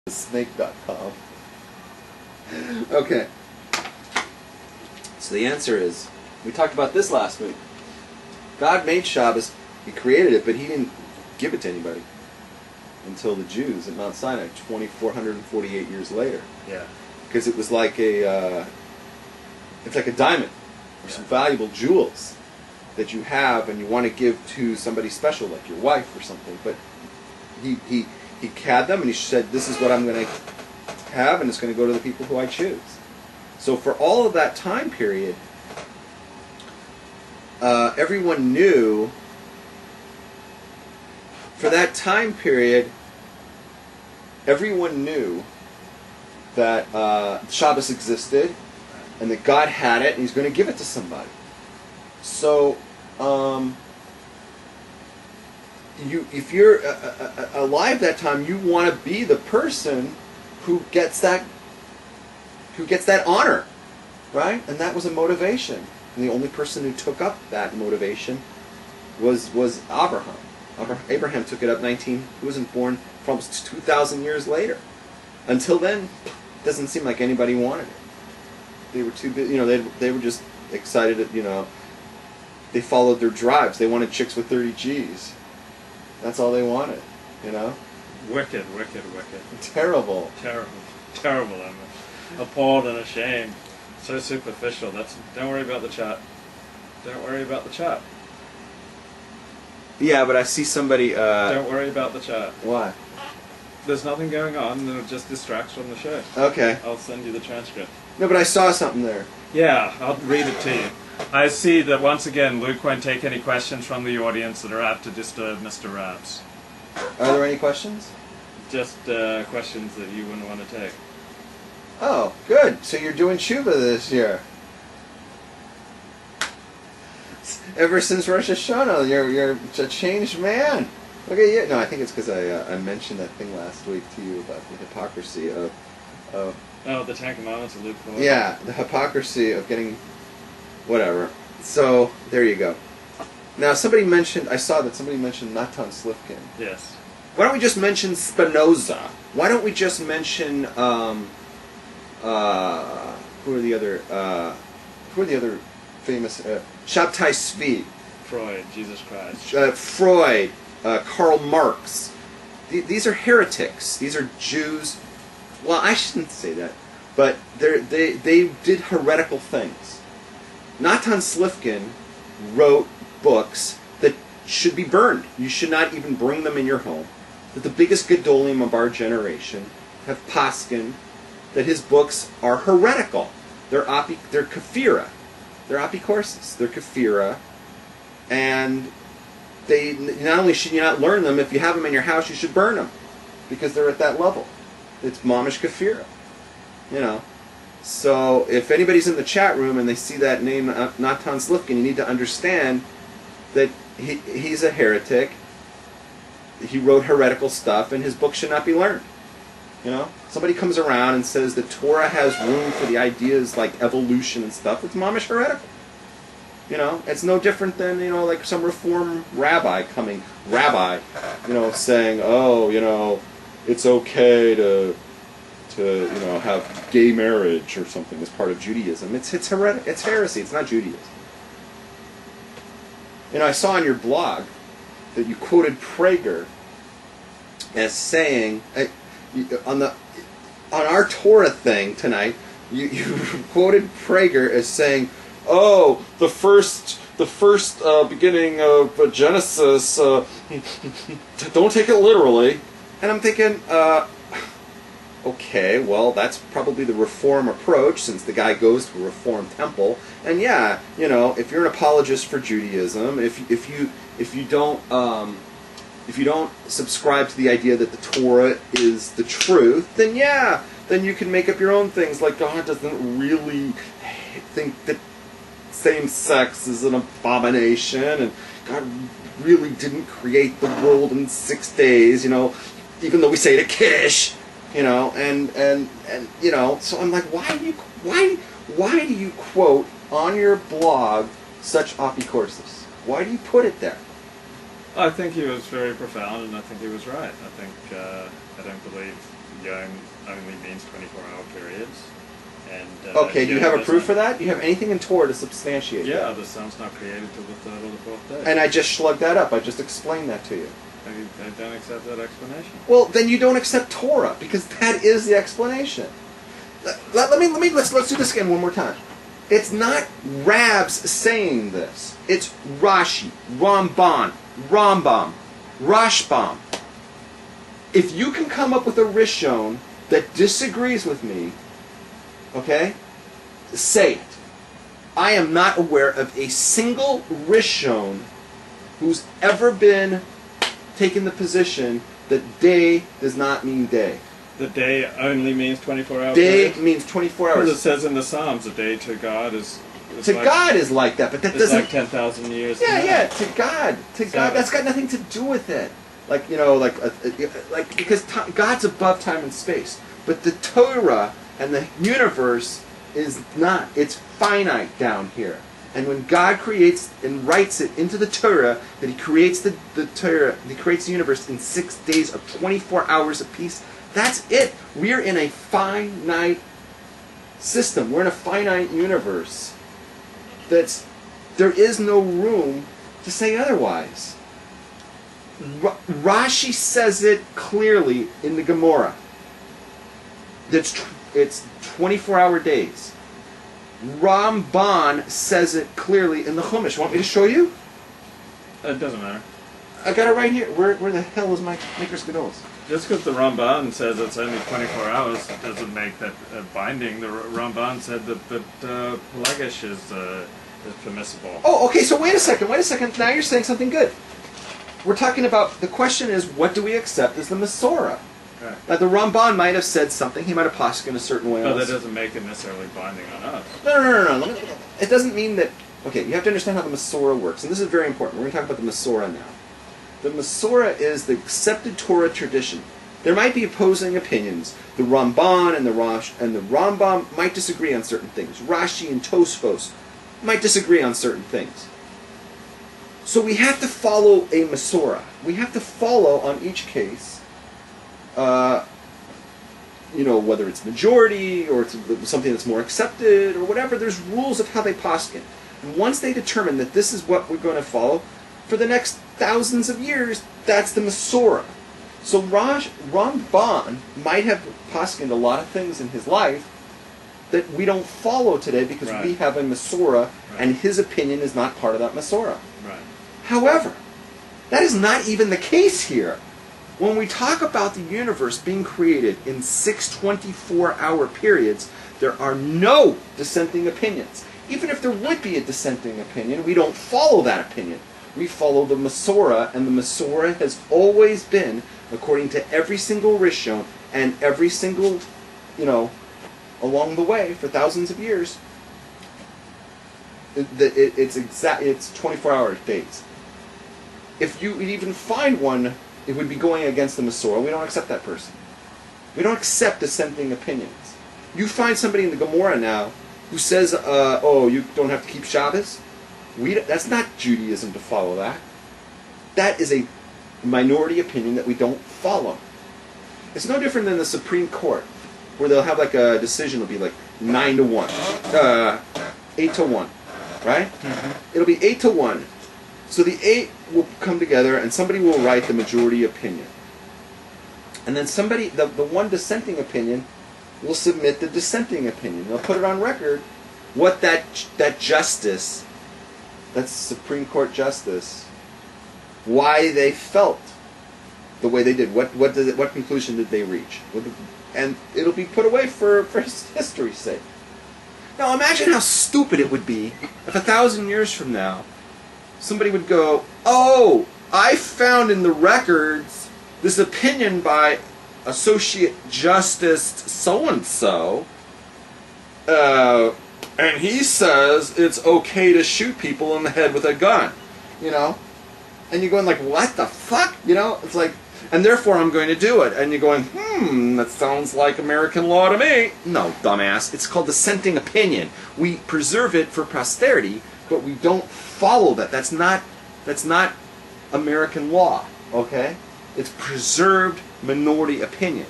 Snake.com. Okay. So the answer is, we talked about this last week. God made Shabbos, He created it, but He didn't give it to anybody until the Jews at Mount Sinai, 2,448 years later. Yeah. Because it was like it's like a diamond, or some valuable jewels that you have and you want to give to somebody special, like your wife or something. But he had them, and He said, this is what I'm going to have, and it's going to go to the people who I choose. So for all of that time period, everyone knew, for that time period, everyone knew that Shabbos existed, and that God had it, and He's going to give it to somebody. So, if you're alive that time, you want to be the person who gets that honor, right? And that was a motivation. And the only person who took up that motivation was Abraham. Abraham took it up he wasn't born for almost 2,000 years later. Until then, it doesn't seem like anybody wanted it. They were too busy, they were just excited at, they followed their drives. They wanted chicks with 30 G's. That's all they wanted, Wicked. Terrible. I'm appalled and ashamed. So superficial. Don't worry about the chat. Yeah, but I see somebody... Don't worry about the chat. Why? There's nothing going on, and it just distracts from the show. Okay. I'll send you the transcript. No, but I saw something there. Yeah, I'll read it to you. I see that once again, Luke won't take any questions from the audience that are apt to disturb Mr. Rabbs. Are there any questions? Just questions that you wouldn't want to take. Oh, good. So you're doing tshuva this year. Ever since Rosh Hashanah, you're a changed man. Look at you. No, I think it's because I mentioned that thing last week to you about the hypocrisy of the Ten Commandments of Luke 4. Yeah, the hypocrisy of getting whatever. So there you go. Now I saw that somebody mentioned Natan Slifkin. Yes. Why don't we just mention Spinoza? Why don't we just mention who are the other famous Shabtai Tzvi, Freud, Jesus Christ. Freud, Karl Marx. These are heretics. These are Jews. Well, I shouldn't say that, but they did heretical things. Natan Slifkin wrote books that should be burned. You should not even bring them in your home. That the biggest Gedolim of our generation have paskin that his books are heretical. They're kafira. They're apicorsis. They're kafira. And they not only should you not learn them, if you have them in your house, you should burn them. Because they're at that level. It's mamish kafira. So if anybody's in the chat room and they see that name, Natan Slifkin, you need to understand that he's a heretic. He wrote heretical stuff, and his book should not be learned. Somebody comes around and says that Torah has room for the ideas like evolution and stuff. It's mamish heretical. It's no different than like some reform rabbi saying, it's okay to have gay marriage or something as part of Judaism. It's heretic. It's heresy. It's not Judaism. I saw on your blog that you quoted Prager as saying on our Torah thing tonight. You quoted Prager as saying, "Oh, the first beginning of Genesis. Don't take it literally." And I'm thinking, okay, well, that's probably the Reform approach, since the guy goes to a Reform temple. And yeah, if you're an apologist for Judaism, if you don't subscribe to the idea that the Torah is the truth, then yeah, then you can make up your own things, like God doesn't really think that same-sex is an abomination, and God really didn't create the world in 6 days, even though we say it at Kiddush, and so I'm like, why do you quote on your blog such apicorsis? Why do you put it there? I think he was very profound, and I think he was right. I don't believe yom only means 24-hour periods. And Okay, do you have a Yom proof for doesn't- that? Do you have anything in Torah to substantiate Yeah, that? the sun's not created till the third or the fourth day. And I just shrugged that up. I just explained that to you. I don't accept that explanation. Well, then you don't accept Torah because that is the explanation. Let's do this again one more time. It's not Rabbs saying this. It's Rashi, Ramban, Rambam, Rashbam. If you can come up with a Rishon that disagrees with me, okay, say it. I am not aware of a single Rishon who's ever been taken the position that day does not mean day. The day only means 24 hours. Day means 24 Because it hours. says in the Psalms, a day to God is To like, God is like that, but that it's doesn't... like 10,000 years. Yeah, to yeah, man. to God. To So- God, that's got nothing to do with it. Like, you know, like because God's above time and space. But the Torah and the universe is not. It's finite down here. And when God creates and writes it into the Torah, that He creates the Torah, He creates the universe in 6 days of 24 hours apiece, that's it. We're in a finite system. We're in a finite universe. There is no room to say otherwise. Rashi says it clearly in the Gemara. It's 24-hour days. Ramban says it clearly in the Chumash. Want me to show you? It doesn't matter. I got it right here. Where the hell is my Maker's Gedolos? Just because the Ramban says it's only 24 hours doesn't make that binding. The Ramban said that Pelagish is permissible. Oh, okay, so wait a second. Now you're saying something good. We're talking about, the question is, what do we accept as the Masorah? Right. Now, the Ramban might have said something. He might have posed in a certain way. But on that this. doesn't make it necessarily binding on us. No. It doesn't mean that... Okay, you have to understand how the Masorah works, and this is very important. We're going to talk about the Masorah now. The Masorah is the accepted Torah tradition. There might be opposing opinions. The Ramban and the Rambam might disagree on certain things. Rashi and Tosfos might disagree on certain things. So we have to follow a Masorah. We have to follow, on each case, whether it's majority or it's something that's more accepted or whatever. There's rules of how they poskin. And once they determine that this is what we're going to follow, for the next thousands of years, that's the Masorah. So Ramban might have poskined a lot of things in his life that we don't follow today because Right. we have a Masorah, Right. and his opinion is not part of that Masorah. Right. However, that is not even the case here. When we talk about the universe being created in 6 24-hour periods, there are no dissenting opinions. Even if there would be a dissenting opinion, we don't follow that opinion. We follow the Masorah, and the Masorah has always been, according to every single Rishon and every single, along the way for thousands of years, it's 24-hour days. If you even find one, it would be going against the Masorah. We don't accept that person. We don't accept dissenting opinions. You find somebody in the Gemara now who says, you don't have to keep Shabbos. That's not Judaism to follow that. That is a minority opinion that we don't follow. It's no different than the Supreme Court, where they'll have like a decision, it'll be like 9-1, 8-1, right? Mm-hmm. It'll be 8-1. So the 8 will come together and somebody will write the majority opinion. And then somebody, the one dissenting opinion, will submit the dissenting opinion. They'll put it on record what that justice, that Supreme Court justice, why they felt the way they did. What conclusion did they reach? And it'll be put away for history's sake. Now imagine how stupid it would be if 1,000 years from now somebody would go, "Oh, I found in the records this opinion by Associate Justice so-and-so, and he says it's okay to shoot people in the head with a gun," And you're going like, what the fuck? It's like, and therefore I'm going to do it. And you're going, that sounds like American law to me. No, dumbass. It's called dissenting opinion. We preserve it for posterity, but we don't follow that. That's not American law, okay? It's preserved minority opinion.